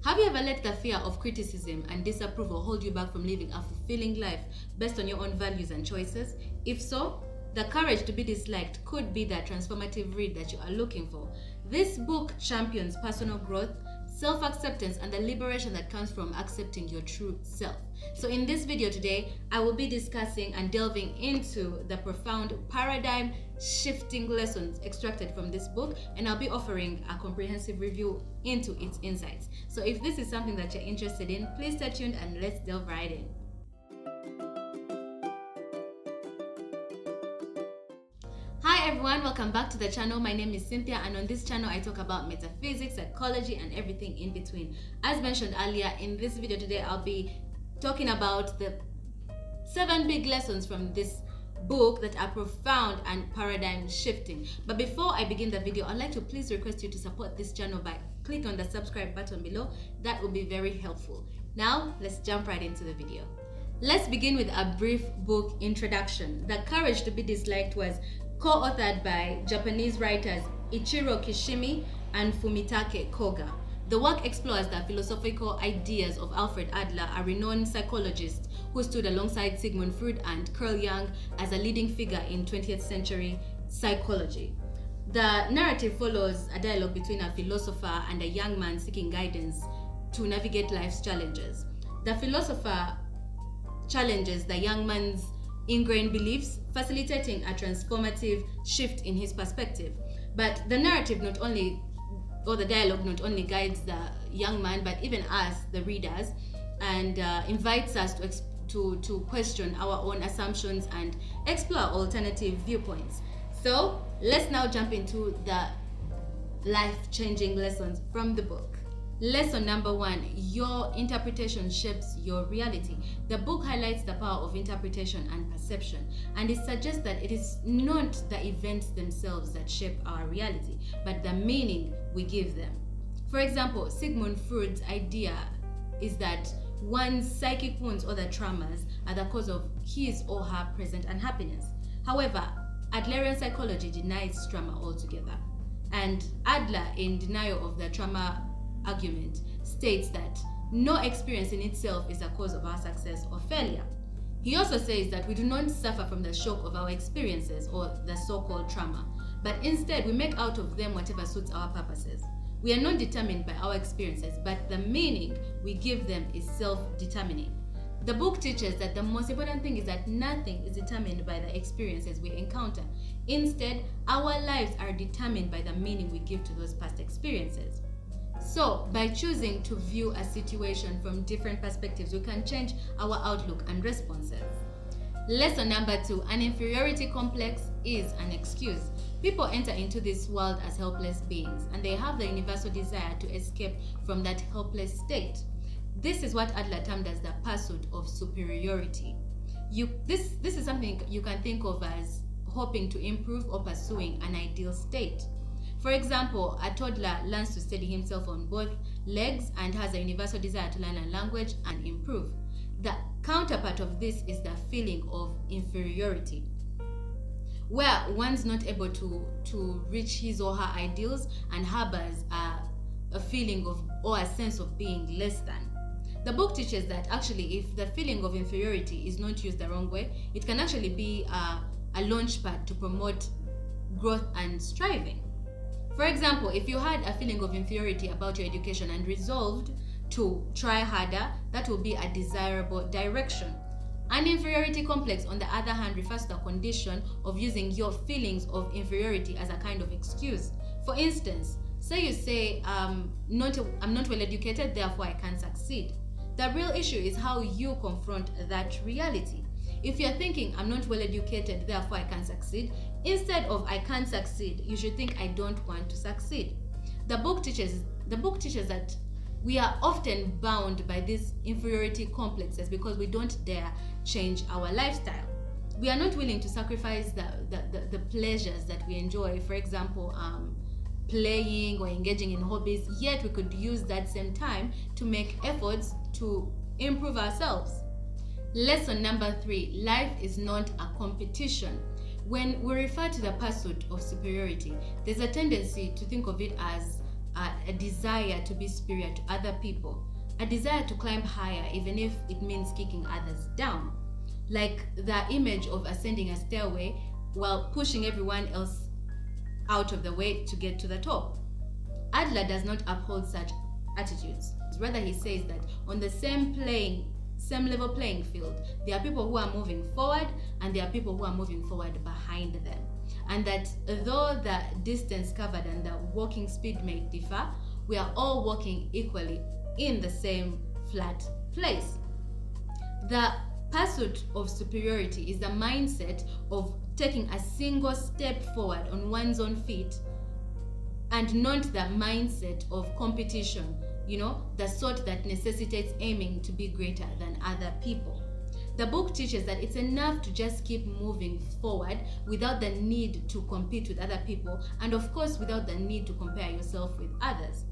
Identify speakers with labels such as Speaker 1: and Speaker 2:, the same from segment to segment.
Speaker 1: Have you ever let the fear of criticism and disapproval hold you back from living a fulfilling life based on your own values and choices? If so, the courage to be disliked could be that transformative read that you are looking for. This book champions personal growth, self-acceptance, and the liberation that comes from accepting your true self. So in this video today, I will be discussing and delving into the profound paradigm shifting lessons extracted from this book, and I'll be offering a comprehensive review into its insights. So if this is something that you're interested in, please stay tuned and let's delve right in. Hi everyone, welcome back to the channel. My name is Cynthia, and on this channel I talk about metaphysics, psychology, and everything in between. As mentioned earlier, in this video today I'll be talking about the 7 big lessons from this book that are profound and paradigm shifting. But before I begin the video, I'd like to please request you to support this channel by clicking on the subscribe button below. That will be very helpful. Now let's jump right into the video. Let's begin with a brief book introduction. The Courage to be Disliked was co-authored by Japanese writers Ichiro Kishimi and Fumitake Koga. The work explores the philosophical ideas of Alfred Adler, a renowned psychologist who stood alongside Sigmund Freud and Carl Jung as a leading figure in 20th century psychology. The narrative follows a dialogue between a philosopher and a young man seeking guidance to navigate life's challenges. The philosopher challenges the young man's ingrained beliefs, facilitating a transformative shift in his perspective. But the narrative the dialogue not only guides the young man, but even us, the readers, and invites us to question our own assumptions and explore alternative viewpoints. So let's now jump into the life-changing lessons from the book. Lesson number 1, your interpretation shapes your reality. The book highlights the power of interpretation and perception, and it suggests that it is not the events themselves that shape our reality, but the meaning we give them. For example, Sigmund Freud's idea is that one's psychic wounds or the traumas are the cause of his or her present unhappiness. However, Adlerian Psychology denies trauma altogether, and Adler, in denial of the trauma argument, states that no experience in itself is a cause of our success or failure. He also says that we do not suffer from the shock of our experiences or the so-called trauma, but instead we make out of them whatever suits our purposes. We are not determined by our experiences, but the meaning we give them is self-determining. The book teaches that the most important thing is that nothing is determined by the experiences we encounter. Instead, our lives are determined by the meaning we give to those past experiences. So, by choosing to view a situation from different perspectives, we can change our outlook and responses. Lesson number 2, an inferiority complex is an excuse. People enter into this world as helpless beings, and they have the universal desire to escape from that helpless state. This is what Adler termed as the pursuit of superiority. This is something you can think of as hoping to improve or pursuing an ideal state. For example, a toddler learns to steady himself on both legs and has a universal desire to learn a language and improve. The counterpart of this is the feeling of inferiority, where one's not able to reach his or her ideals and harbors a feeling of or a sense of being less than. The book teaches that actually, if the feeling of inferiority is not used the wrong way, it can actually be a launch pad to promote growth and striving. For example, if you had a feeling of inferiority about your education and resolved to try harder, that will be a desirable direction. An inferiority complex, on the other hand, refers to the condition of using your feelings of inferiority as a kind of excuse. For instance, say you say, I'm not well educated, therefore I can't succeed. The real issue is how you confront that reality. If you're thinking, I'm not well educated, therefore I can't succeed, instead of I can't succeed, you should think I don't want to succeed. The book teaches that we are often bound by these inferiority complexes because we don't dare change our lifestyle. We are not willing to sacrifice the pleasures that we enjoy, for example, playing or engaging in hobbies, yet we could use that same time to make efforts to improve ourselves. Lesson number 3, life is not a competition. When we refer to the pursuit of superiority, there's a tendency to think of it as a desire to be superior to other people, a desire to climb higher even if it means kicking others down, like the image of ascending a stairway while pushing everyone else out of the way to get to the top. Adler does not uphold such attitudes. Rather, he says that on the same level playing field, there are people who are moving forward and there are people who are moving forward behind them. And that though the distance covered and the walking speed may differ, we are all walking equally in the same flat place. The pursuit of superiority is the mindset of taking a single step forward on one's own feet, and not the mindset of competition, the sort that necessitates aiming to be greater than other people. The book teaches that it's enough to just keep moving forward without the need to compete with other people, and of course without the need to compare yourself with others.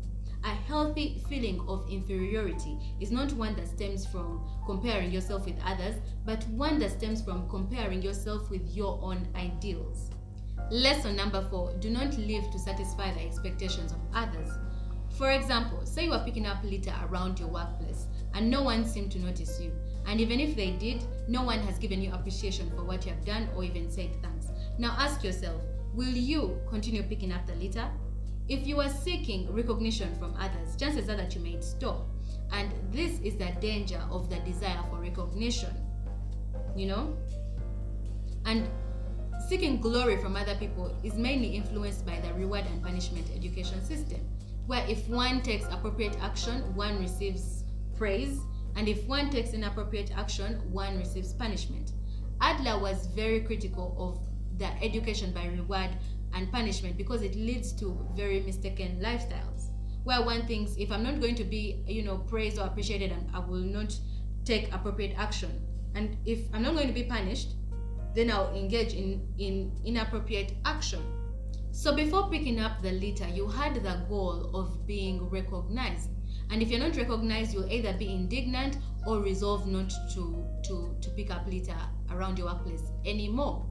Speaker 1: A healthy feeling of inferiority is not one that stems from comparing yourself with others, but one that stems from comparing yourself with your own ideals. Lesson number 4, do not live to satisfy the expectations of others. For example, say you are picking up litter around your workplace and no one seemed to notice you. And even if they did, no one has given you appreciation for what you have done or even said thanks. Now ask yourself, will you continue picking up the litter? If you are seeking recognition from others, chances are that you may stop. And this is the danger of the desire for recognition, And seeking glory from other people is mainly influenced by the reward and punishment education system, where if one takes appropriate action, one receives praise, and if one takes inappropriate action, one receives punishment. Adler was very critical of the education by reward and punishment because it leads to very mistaken lifestyles, where one thinks, if I'm not going to be, praised or appreciated, and I will not take appropriate action, and if I'm not going to be punished, then I'll engage in inappropriate action. So before picking up the litter, you had the goal of being recognized. And if you're not recognized, you'll either be indignant or resolve not to pick up litter around your workplace anymore.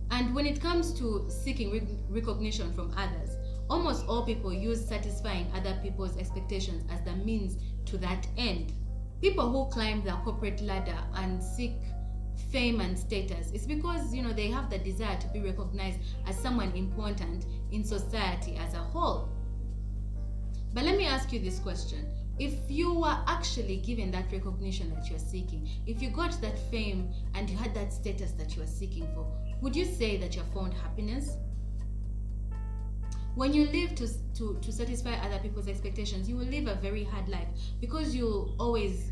Speaker 1: And when it comes to seeking recognition from others, almost all people use satisfying other people's expectations as the means to that end. People who climb the corporate ladder and seek fame and status, it's because they have the desire to be recognized as someone important in society as a whole. But let me ask you this question. If you were actually given that recognition that you're seeking, if you got that fame and you had that status that you are seeking for, would you say that you found happiness? When you live to satisfy other people's expectations, you will live a very hard life because you'll always,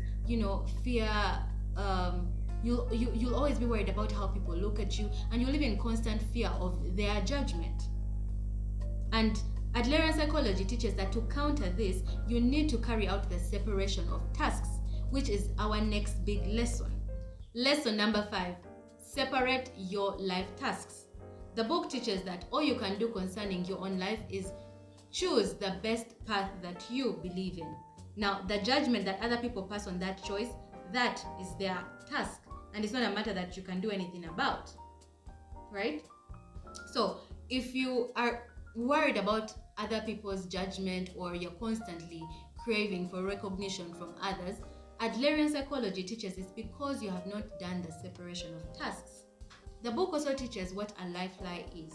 Speaker 1: fear, you'll always be worried about how people look at you, and you live in constant fear of their judgment. And Adlerian Psychology teaches that to counter this, you need to carry out the separation of tasks, which is our next big lesson. Lesson number 5, separate your life tasks. The book teaches that all you can do concerning your own life is choose the best path that you believe in. Now, the judgment that other people pass on that choice, that is their task, and it's not a matter that you can do anything about, right? So, if you are worried about other people's judgment or you're constantly craving for recognition from others, Adlerian Psychology teaches it's because you have not done the separation of tasks. The book also teaches what a life lie is.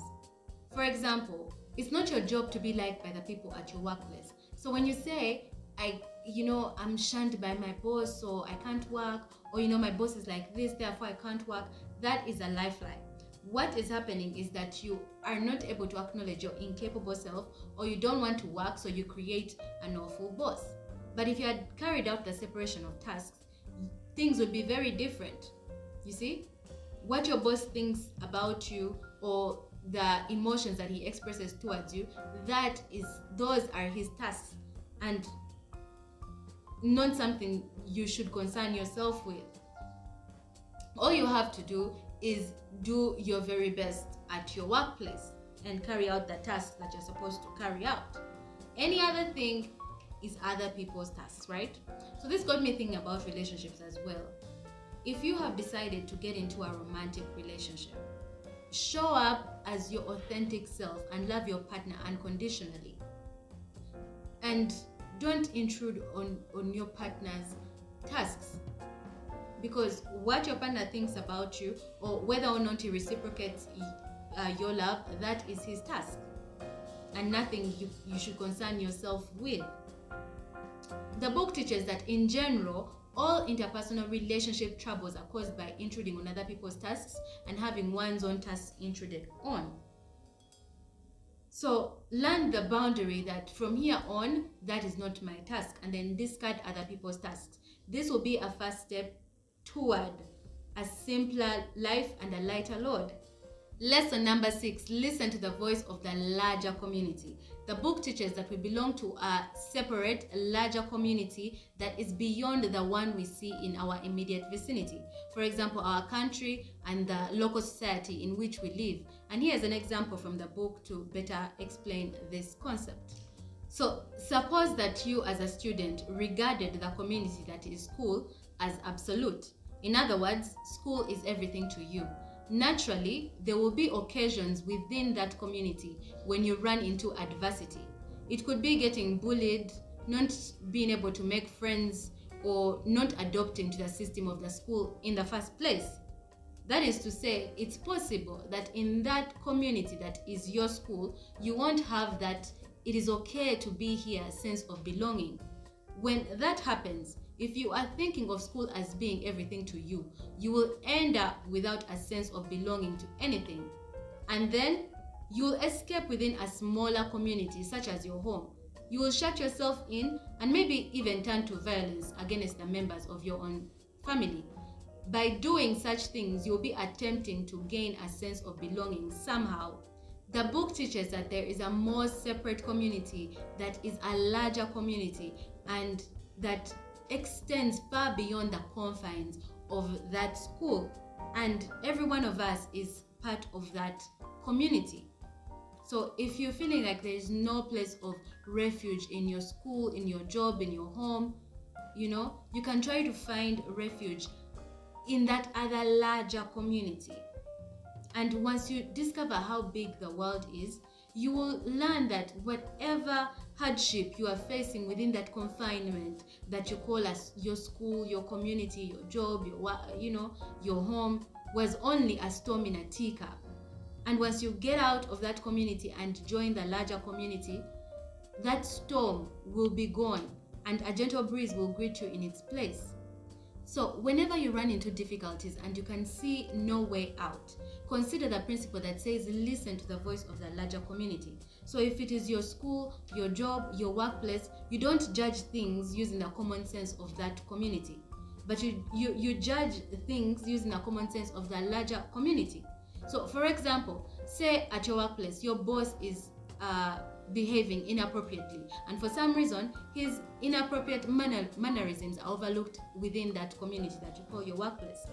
Speaker 1: For example, it's not your job to be liked by the people at your workplace. So when you say, I'm shunned by my boss, so I can't work, or my boss is like this, therefore I can't work, that is a life lie. What is happening is that you are not able to acknowledge your incapable self, or you don't want to work, so you create an awful boss. But if you had carried out the separation of tasks, things would be very different. You see? What your boss thinks about you or the emotions that he expresses towards you, those are his tasks and not something you should concern yourself with. All you have to do is do your very best at your workplace and carry out the tasks that you're supposed to carry out. Any other thing is other people's tasks, right? So this got me thinking about relationships as well. If you have decided to get into a romantic relationship, show up as your authentic self and love your partner unconditionally. And don't intrude on your partner's tasks, because what your partner thinks about you, or whether or not he reciprocates your love, that is his task, and nothing you should concern yourself with. The book teaches that in general, all interpersonal relationship troubles are caused by intruding on other people's tasks and having one's own tasks intruded on. So learn the boundary that from here on, that is not my task, and then discard other people's tasks. This will be a first step toward a simpler life and a lighter load. Lesson number 6, listen to the voice of the larger community. The book teaches that we belong to a separate, larger community that is beyond the one we see in our immediate vicinity. For example, our country and the local society in which we live. And here's an example from the book to better explain this concept. So, suppose that you as a student regarded the community that is school as absolute. In other words, school is everything to you. Naturally, there will be occasions within that community when you run into adversity. It could be getting bullied, not being able to make friends, or not adopting to the system of the school in the first place. That is to say, it's possible that in that community that is your school, you won't have that it is okay to be here sense of belonging. When that happens, if you are thinking of school as being everything to you, you will end up without a sense of belonging to anything. And then you'll escape within a smaller community such as your home. You will shut yourself in and maybe even turn to violence against the members of your own family. By doing such things, you'll be attempting to gain a sense of belonging somehow. The book teaches that there is a more separate community that is a larger community, and that extends far beyond the confines of that school, and every one of us is part of that community. So if you're feeling like there is no place of refuge in your school, in your job, in your home, you can try to find refuge in that other larger community. And once you discover how big the world is, you will learn that whatever hardship you are facing within that confinement that you call as your school, your community, your job, your home, was only a storm in a teacup. And once you get out of that community and join the larger community, that storm will be gone and a gentle breeze will greet you in its place. So whenever you run into difficulties and you can see no way out, consider the principle that says listen to the voice of the larger community. So if it is your school, your job, your workplace, you don't judge things using the common sense of that community, but you judge things using the common sense of the larger community. So for example, say at your workplace, your boss is behaving inappropriately, and for some reason his inappropriate mannerisms are overlooked within that community that you call your workplace.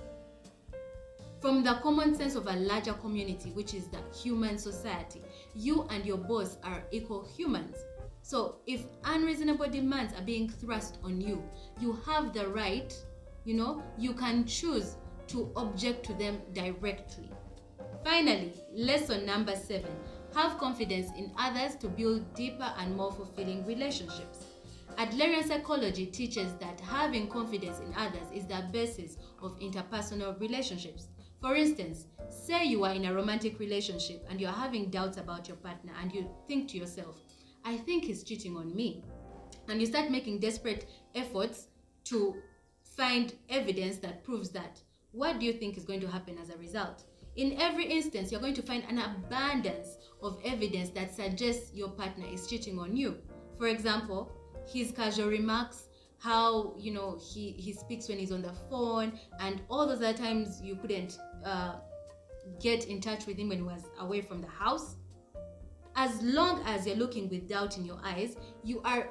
Speaker 1: From the common sense of a larger community, which is the human society, you and your boss are equal humans. So if unreasonable demands are being thrust on you, you have the right, you can choose to object to them directly. Finally, lesson number 7. Have confidence in others to build deeper and more fulfilling relationships. Adlerian Psychology teaches that having confidence in others is the basis of interpersonal relationships. For instance, say you are in a romantic relationship and you are having doubts about your partner, and you think to yourself, I think he's cheating on me. And you start making desperate efforts to find evidence that proves that. What do you think is going to happen as a result? In every instance, you're going to find an abundance of evidence that suggests your partner is cheating on you. For example, his casual remarks, how he speaks when he's on the phone, and all those other times you couldn't get in touch with him when he was away from the house. As long as you're looking with doubt in your eyes,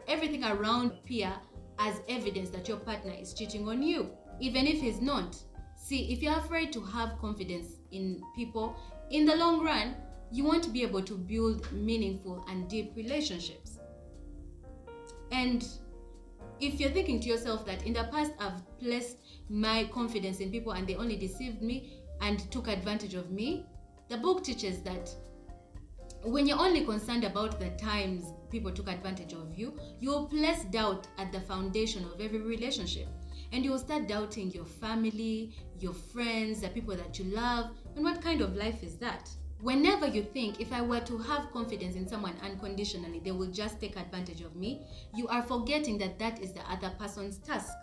Speaker 1: everything around appear as evidence that your partner is cheating on you, even if he's not. See, if you're afraid to have confidence in people, in the long run, you won't be able to build meaningful and deep relationships. And if you're thinking to yourself that in the past I've placed my confidence in people and they only deceived me and took advantage of me, The book teaches that when you're only concerned about the times people took advantage of you, you will place doubt at the foundation of every relationship. And you will start doubting your family, your friends, the people that you love, and what kind of life is that? Whenever you think, if I were to have confidence in someone unconditionally, they will just take advantage of me, you are forgetting that that is the other person's task.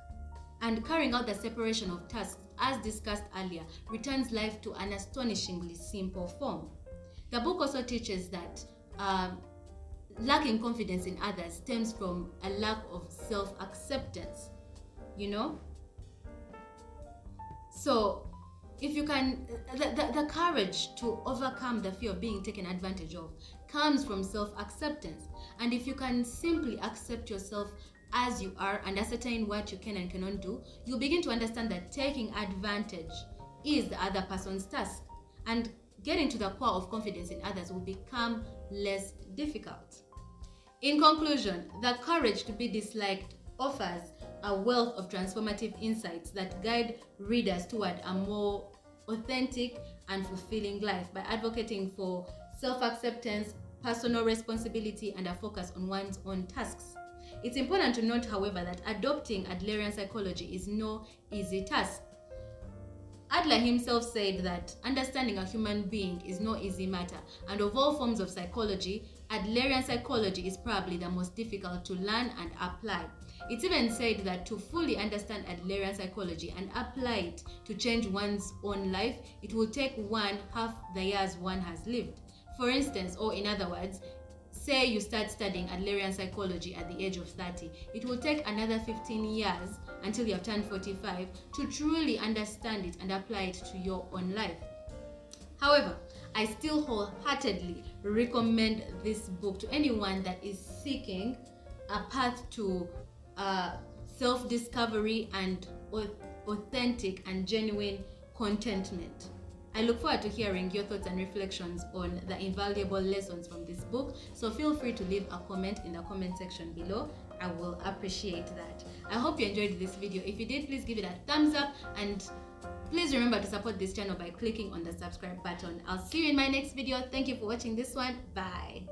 Speaker 1: And carrying out the separation of tasks, as discussed earlier, returns life to an astonishingly simple form. The book also teaches that lacking confidence in others stems from a lack of self-acceptance, So if you can, the courage to overcome the fear of being taken advantage of comes from self-acceptance. And if you can simply accept yourself as you are and ascertain what you can and cannot do, you'll begin to understand that taking advantage is the other person's task. And getting to the core of confidence in others will become less difficult. In conclusion, the courage to be disliked offers a wealth of transformative insights that guide readers toward a more authentic and fulfilling life by advocating for self-acceptance, personal responsibility, and a focus on one's own tasks. It's important to note, however, that adopting Adlerian psychology is no easy task. Adler himself said that understanding a human being is no easy matter, and of all forms of psychology, Adlerian psychology is probably the most difficult to learn and apply. It's even said that to fully understand Adlerian psychology and apply it to change one's own life, it will take one half the years one has lived. For instance, or in other words, say you start studying Adlerian psychology at the age of 30, it will take another 15 years until you have turned 45 to truly understand it and apply it to your own life. However, I still wholeheartedly recommend this book to anyone that is seeking a path to self-discovery and authentic and genuine contentment. I look forward to hearing your thoughts and reflections on the invaluable lessons from this book, so feel free to leave a comment in the comment section below. I will appreciate that. I hope you enjoyed this video. If you did, please give it a thumbs up, and please remember to support this channel by clicking on the subscribe button. I'll see you in my next video. Thank you for watching this one. Bye.